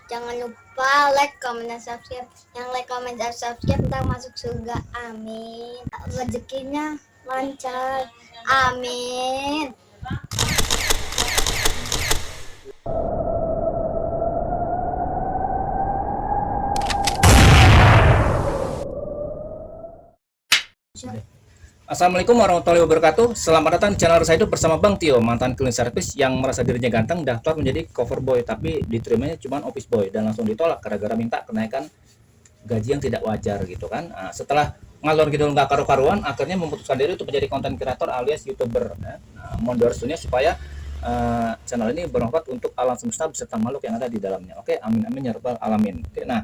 Jangan lupa like, comment, dan subscribe. Yang like, comment, dan subscribe ntar masuk surga. Amin. Rezekinya lancar. Amin. Assalamualaikum warahmatullahi wabarakatuh. Selamat datang di channel Rasa Hidup bersama Bang Tio, mantan clean service yang merasa dirinya ganteng daftar menjadi cover boy, tapi diterimanya cuma office boy dan langsung ditolak gara-gara minta kenaikan gaji yang tidak wajar gitu kan. Nah, setelah ngalor gitu nggak karu-karuan, akhirnya memutuskan diri untuk menjadi content creator alias YouTuber. Nah, mohon doanya supaya channel ini bermanfaat untuk alam semesta beserta makhluk yang ada di dalamnya. Oke, amin amin ya rabbal alamin. Oke, nah,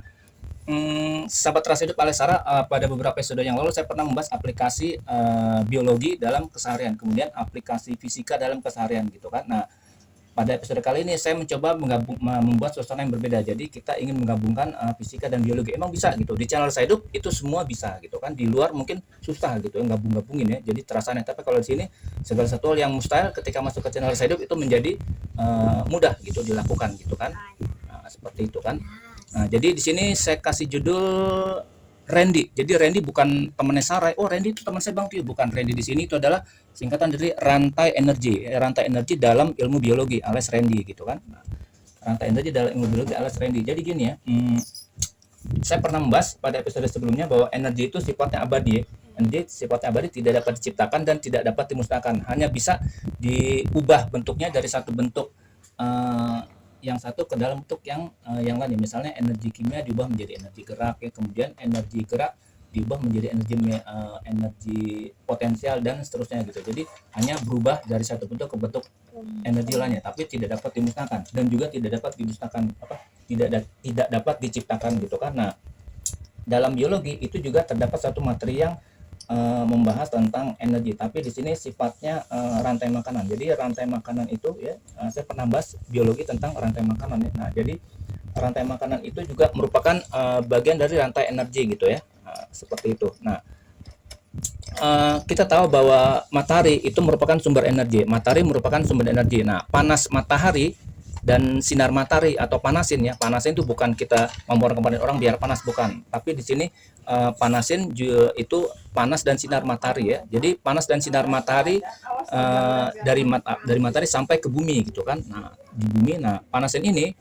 sahabat Rasa Hidup alias Sarah, pada beberapa episode yang lalu saya pernah membahas aplikasi biologi dalam keseharian, kemudian aplikasi fisika dalam keseharian gitu kan. Nah, pada episode kali ini saya mencoba membuat suasana yang berbeda. Jadi kita ingin menggabungkan fisika dan biologi. Emang bisa gitu. Di channel Saya Hidup itu semua bisa gitu kan. Di luar mungkin susah gitu ya gabung-gabungin ya. Jadi terasa aneh. Tapi kalau di sini segala satu hal yang mustahil ketika masuk ke channel Saya Hidup itu menjadi mudah gitu dilakukan gitu kan. Nah, seperti itu kan. Nah, jadi di sini saya kasih judul Randy. Jadi Randy bukan temannya Sarai. Oh, Randy itu teman saya Bang Tio. Bukan, Randy di sini itu adalah singkatan dari rantai energi. Rantai energi dalam ilmu biologi alias Randy gitu kan. Nah, rantai energi dalam ilmu biologi alias Randy. Jadi gini ya. Saya pernah membahas pada episode sebelumnya bahwa energi itu sifatnya abadi. Energi sifatnya abadi, tidak dapat diciptakan dan tidak dapat dimusnahkan. Hanya bisa diubah bentuknya dari satu bentuk yang satu ke dalam bentuk yang lain. Misalnya energi kimia diubah menjadi energi gerak ya, kemudian energi gerak diubah menjadi energi potensial dan seterusnya gitu. Jadi hanya berubah dari satu bentuk ke bentuk energi lainnya, tapi tidak dapat dimusnahkan dan juga tidak dapat dimusnahkan tidak dapat diciptakan gitu kan. Nah, dalam biologi itu juga terdapat satu materi yang membahas tentang energi, tapi di sini sifatnya rantai makanan. Jadi rantai makanan itu ya, saya pernah bahas biologi tentang rantai makanan ya. Nah, jadi rantai makanan itu juga merupakan bagian dari rantai energi gitu ya. Seperti itu. Nah, kita tahu bahwa matahari itu merupakan sumber energi. Matahari merupakan sumber energi. Nah, panas matahari dan sinar matahari atau panasin ya, panasin itu bukan kita memborong-borong orang biar panas, bukan, tapi di sini panasin juga itu panas dan sinar matahari ya. Jadi panas dan sinar matahari dari matahari sampai ke bumi gitu kan. Nah, di bumi, nah panasin ini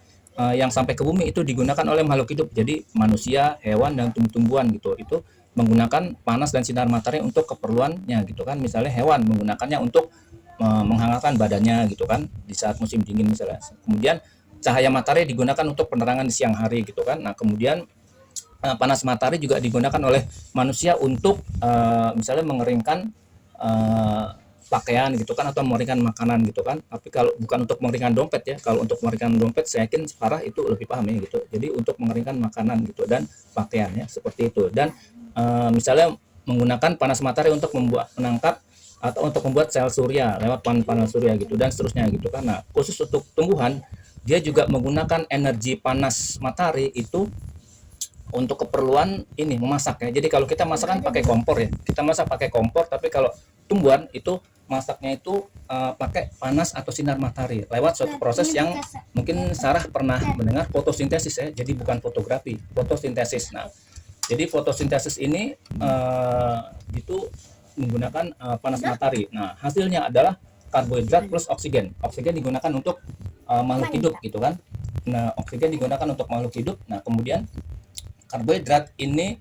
yang sampai ke bumi itu digunakan oleh makhluk hidup, jadi manusia, hewan, dan tumbuh-tumbuhan gitu. Itu menggunakan panas dan sinar matahari untuk keperluannya gitu kan. Misalnya hewan menggunakannya untuk menghangatkan badannya gitu kan di saat musim dingin misalnya. Kemudian cahaya matahari digunakan untuk penerangan di siang hari gitu kan. Nah, kemudian panas matahari juga digunakan oleh manusia untuk misalnya mengeringkan pakaian gitu kan, atau mengeringkan makanan gitu kan. Tapi kalau bukan untuk mengeringkan dompet ya. Kalau untuk mengeringkan dompet saya yakin Farah itu lebih paham ya gitu. Jadi untuk mengeringkan makanan gitu dan pakaian ya, seperti itu. Dan misalnya menggunakan panas matahari untuk menangkap atau untuk membuat sel surya lewat panel surya gitu dan seterusnya gitu kan. Nah, khusus untuk tumbuhan dia juga menggunakan energi panas matahari itu untuk keperluan ini memasak ya. Jadi kalau kita masak kan pakai kompor ya, kita masak pakai kompor, tapi kalau tumbuhan itu masaknya itu pakai panas atau sinar matahari lewat suatu proses yang mungkin Sarah pernah mendengar, fotosintesis ya. Jadi bukan fotografi, fotosintesis. Nah, jadi fotosintesis ini itu menggunakan panas matahari. Nah, hasilnya adalah karbohidrat plus oksigen. Oksigen digunakan untuk makhluk hidup gitu kan. Nah, oksigen digunakan untuk makhluk hidup. Nah, kemudian karbohidrat ini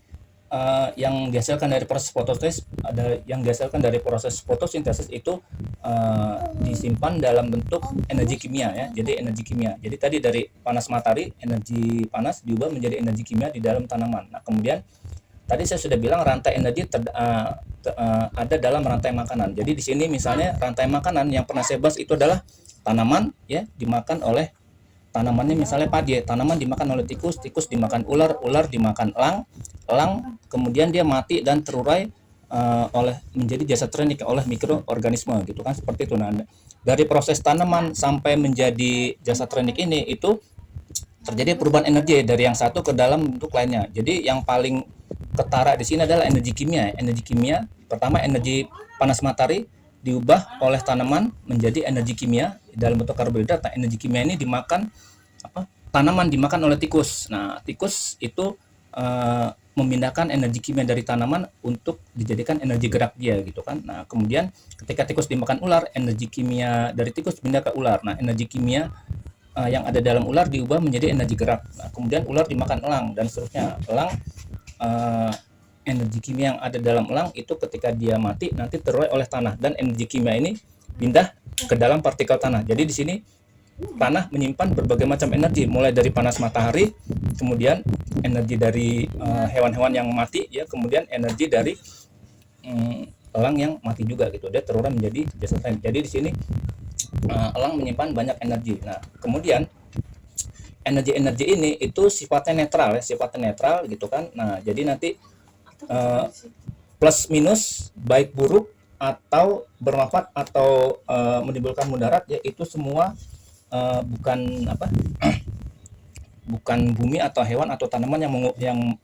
yang dihasilkan dari proses fotosintesis, ada yang dihasilkan dari proses fotosintesis itu disimpan dalam bentuk energi kimia ya. Jadi energi kimia. Jadi tadi dari panas matahari, energi panas diubah menjadi energi kimia di dalam tanaman. Nah, kemudian tadi saya sudah bilang rantai energi ada dalam rantai makanan. Jadi di sini misalnya rantai makanan yang pernah saya bahas itu adalah tanaman ya, dimakan oleh tanamannya, misalnya padi, tanaman dimakan oleh tikus, tikus dimakan ular, ular dimakan elang, elang kemudian dia mati dan terurai oleh menjadi jasad trenik oleh mikroorganisme gitu kan, seperti itu. Nah, dari proses tanaman sampai menjadi jasad trenik ini itu terjadi perubahan energi dari yang satu ke dalam bentuk lainnya. Jadi yang paling ketara di sini adalah energi kimia. Energi kimia pertama, energi panas matahari diubah oleh tanaman menjadi energi kimia dalam bentuk karbohidrat. Nah, energi kimia ini dimakan tanaman dimakan oleh tikus. Nah, tikus itu memindahkan energi kimia dari tanaman untuk dijadikan energi gerak dia gitu kan. Nah, kemudian ketika tikus dimakan ular, energi kimia dari tikus pindah ke ular. Nah, energi kimia yang ada dalam ular diubah menjadi energi gerak. Nah, kemudian ular dimakan elang dan seterusnya. Elang eh, energi kimia yang ada dalam elang itu ketika dia mati nanti terurai oleh tanah, dan energi kimia ini pindah ke dalam partikel tanah. Jadi di sini tanah menyimpan berbagai macam energi, mulai dari panas matahari, kemudian energi dari hewan-hewan yang mati ya, kemudian energi dari elang yang mati juga gitu. Dia terurai menjadi jasa lain. Jadi di sini elang menyimpan banyak energi. Nah, kemudian energi-energi ini itu sifatnya netral ya, sifatnya netral gitu kan. Nah, jadi nanti eh, plus minus, baik buruk atau bermanfaat atau menimbulkan mudarat ya, itu semua bukan apa bukan bumi atau hewan atau tanaman yang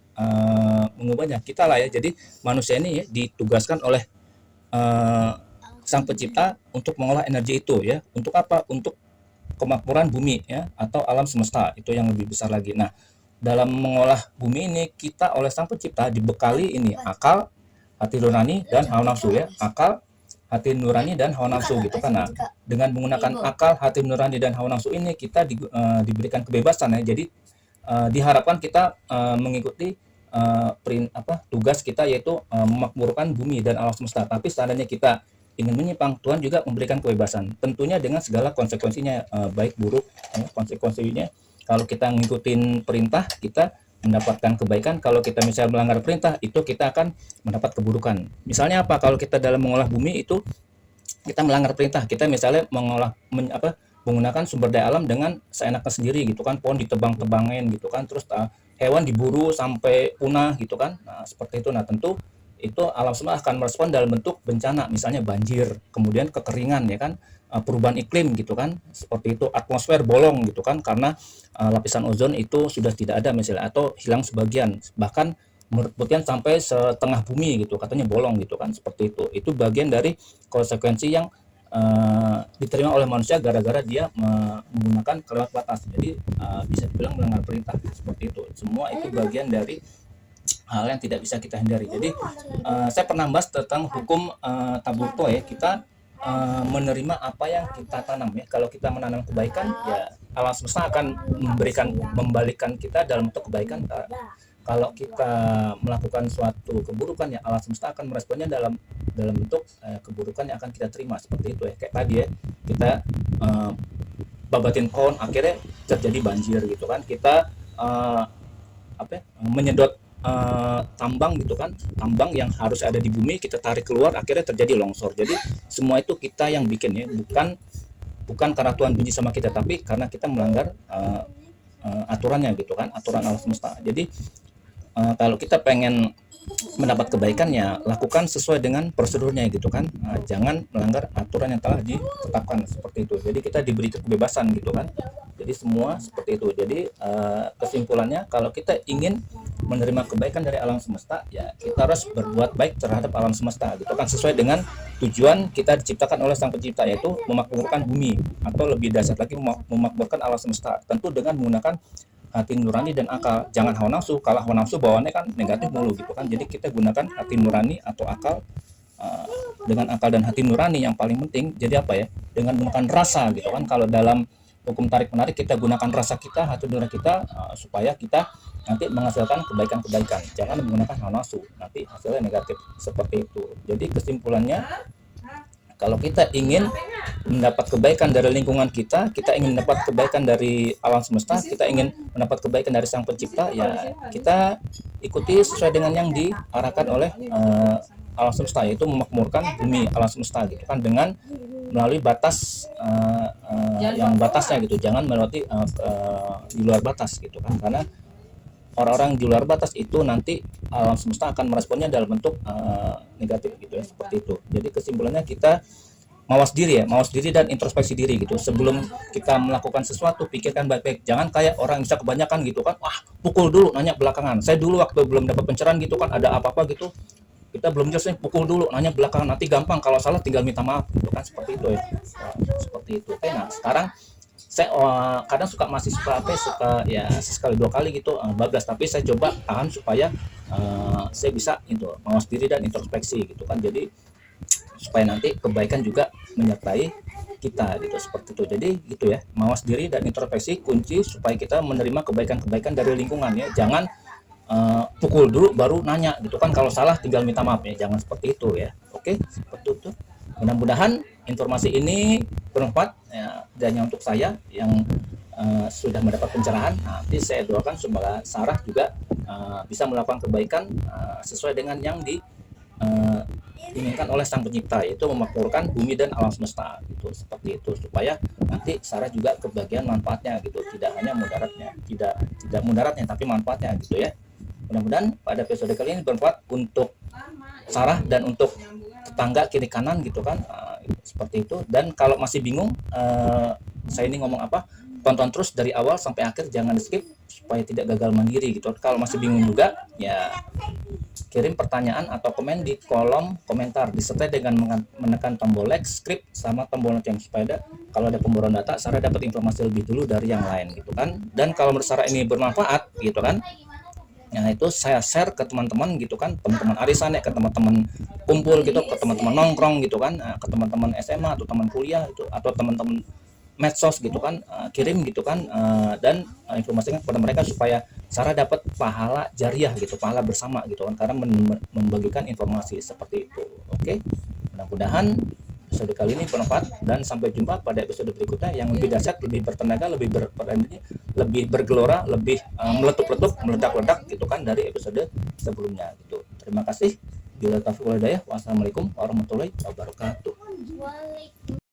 mengubahnya, kita lah ya. Jadi manusia ini ya ditugaskan oleh eh, sang pencipta untuk mengolah energi itu ya. Untuk apa? Untuk kemakmuran bumi ya, atau alam semesta itu yang lebih besar lagi. Nah, dalam mengolah bumi ini kita oleh sang pencipta dibekali ini akal, hati nurani, dan hawa nafsu ya. Akal, hati nurani, dan hawa nafsu gitu kan. Nah, dengan menggunakan akal, hati nurani, dan hawa nafsu ini kita diberikan kebebasan ya. Jadi diharapkan kita mengikuti tugas kita, yaitu memakmurkan bumi dan alam semesta. Tapi seandainya kita ingin menyimpang, Tuhan juga memberikan kebebasan, tentunya dengan segala konsekuensinya, baik buruk ya. Konsekuensinya kalau kita ngikutin perintah kita mendapatkan kebaikan, kalau kita misalnya melanggar perintah itu kita akan mendapat keburukan. Misalnya apa? Kalau kita dalam mengolah bumi itu kita melanggar perintah, kita misalnya menggunakan sumber daya alam dengan seenaknya sendiri gitu kan, pohon ditebang-tebangin gitu kan, terus hewan diburu sampai punah gitu kan. Nah, seperti itu. Nah, tentu itu alam semesta akan merespon dalam bentuk bencana, misalnya banjir, kemudian kekeringan ya kan, perubahan iklim gitu kan, seperti itu, atmosfer bolong gitu kan, karena lapisan ozon itu sudah tidak ada misalnya, atau hilang sebagian, bahkan menurut penelitian sampai setengah bumi gitu katanya bolong gitu kan, seperti itu bagian dari konsekuensi yang diterima oleh manusia gara-gara dia menggunakan kelewat batas. Jadi bisa dibilang melanggar perintah seperti itu. Semua itu bagian dari hal yang tidak bisa kita hindari. Jadi saya pernah bahas tentang hukum Tabuto ya. Kita menerima apa yang kita tanam ya. Kalau kita menanam kebaikan ya alam semesta akan membalikkan kita dalam bentuk kebaikan. Kalau kita melakukan suatu keburukan ya alam semesta akan meresponnya dalam bentuk keburukan yang akan kita terima, seperti itu ya. Kayak tadi ya, kita babatin pohon akhirnya terjadi banjir gitu kan. Kita menyedot tambang gitu kan, tambang yang harus ada di bumi kita tarik keluar akhirnya terjadi longsor. Jadi semua itu kita yang bikin ya, bukan karena Tuhan benci sama kita, tapi karena kita melanggar aturannya gitu kan, aturan alam semesta. Jadi kalau kita pengen mendapat kebaikannya, lakukan sesuai dengan prosedurnya gitu kan. Jangan melanggar aturan yang telah ditetapkan, seperti itu. Jadi kita diberi kebebasan gitu kan. Jadi semua seperti itu. Jadi kesimpulannya, kalau kita ingin menerima kebaikan dari alam semesta ya kita harus berbuat baik terhadap alam semesta gitu kan, sesuai dengan tujuan kita diciptakan oleh sang pencipta, yaitu memakmurkan bumi, atau lebih dasar lagi memakmurkan alam semesta, tentu dengan menggunakan hati nurani dan akal. Jangan hawa nafsu. Kalau hawa nafsu bawaannya kan negatif mulu gitu kan. Jadi kita gunakan hati nurani atau akal. Dengan akal dan hati nurani yang paling penting, jadi apa ya, dengan menggunakan rasa gitu kan. Kalau dalam hukum tarik menarik kita gunakan rasa kita, hati nurani kita, supaya kita nanti menghasilkan kebaikan-kebaikan. Jangan menggunakan hawa nafsu, nanti hasilnya negatif, seperti itu. Jadi kesimpulannya, kalau kita ingin mendapat kebaikan dari lingkungan kita, kita ingin mendapat kebaikan dari alam semesta, kita ingin mendapat kebaikan dari sang pencipta, ya kita ikuti sesuai dengan yang diarahkan oleh alam semesta, yaitu memakmurkan bumi alam semesta gitu kan, dengan melalui batas yang batasnya gitu. Jangan melewati di luar batas gitu kan, karena orang-orang di luar batas itu nanti alam semesta akan meresponnya dalam bentuk negatif gitu ya, seperti itu. Jadi kesimpulannya, kita mawas diri dan introspeksi diri gitu. Sebelum kita melakukan sesuatu, pikirkan baik-baik. Jangan kayak orang bisa kebanyakan gitu kan, wah pukul dulu nanya belakangan. Saya dulu waktu belum dapat pencerahan gitu kan, ada apa-apa gitu, kita belum jelas nih, pukul dulu nanya belakangan, nanti gampang kalau salah tinggal minta maaf gitu kan, seperti itu ya. Seperti itu. Oke, nah sekarang saya kadang masih suka suka ya sekali dua kali gitu bablas, tapi saya coba tahan supaya saya bisa itu mawas diri dan introspeksi gitu kan. Jadi supaya nanti kebaikan juga menyertai kita gitu, seperti itu. Jadi gitu ya, mawas diri dan introspeksi kunci supaya kita menerima kebaikan-kebaikan dari lingkungan ya. Jangan pukul dulu baru nanya gitu kan, kalau salah tinggal minta maaf ya, jangan seperti itu ya. Oke, seperti itu. Mudah-mudahan informasi ini bermanfaat ya, dan untuk saya yang sudah mendapat pencerahan. Nanti saya doakan semoga Sarah juga bisa melakukan kebaikan sesuai dengan yang diinginkan oleh Sang Pencipta, yaitu memakmurkan bumi dan alam semesta gitu, seperti itu, supaya nanti Sarah juga kebagian manfaatnya gitu, tidak hanya mudaratnya, tidak mudaratnya tapi manfaatnya gitu ya. Mudah-mudahan pada episode kali ini bermanfaat untuk Sarah dan untuk tetangga kiri kanan gitu kan, seperti itu. Dan kalau masih bingung saya ini ngomong apa, tonton terus dari awal sampai akhir, jangan di skip supaya tidak gagal mandiri gitu. Kalau masih bingung juga ya kirim pertanyaan atau komen di kolom komentar disertai dengan menekan tombol like, subscribe sama tombol lonceng supaya kalau ada pemboboran data Sarah dapat informasi lebih dulu dari yang lain gitu kan. Dan kalau menurut Sarah ini bermanfaat gitu kan, nah itu saya share ke teman-teman gitu kan, teman-teman arisan ya, ke teman-teman kumpul gitu, ke teman-teman nongkrong gitu kan, ke teman-teman SMA atau teman kuliah itu, atau teman-teman medsos gitu kan, kirim gitu kan, dan informasikan kepada mereka supaya Sarah dapat pahala jariah gitu, pahala bersama gitu kan, karena membagikan informasi seperti itu. Oke, mudah-mudahan episode kali ini bermanfaat dan sampai jumpa pada episode berikutnya yang lebih dahsyat, lebih bertenaga, lebih bergelora, lebih meletup-letup, meledak-ledak gitu kan dari episode sebelumnya gitu. Terima kasih. Wassalamualaikum warahmatullahi wabarakatuh.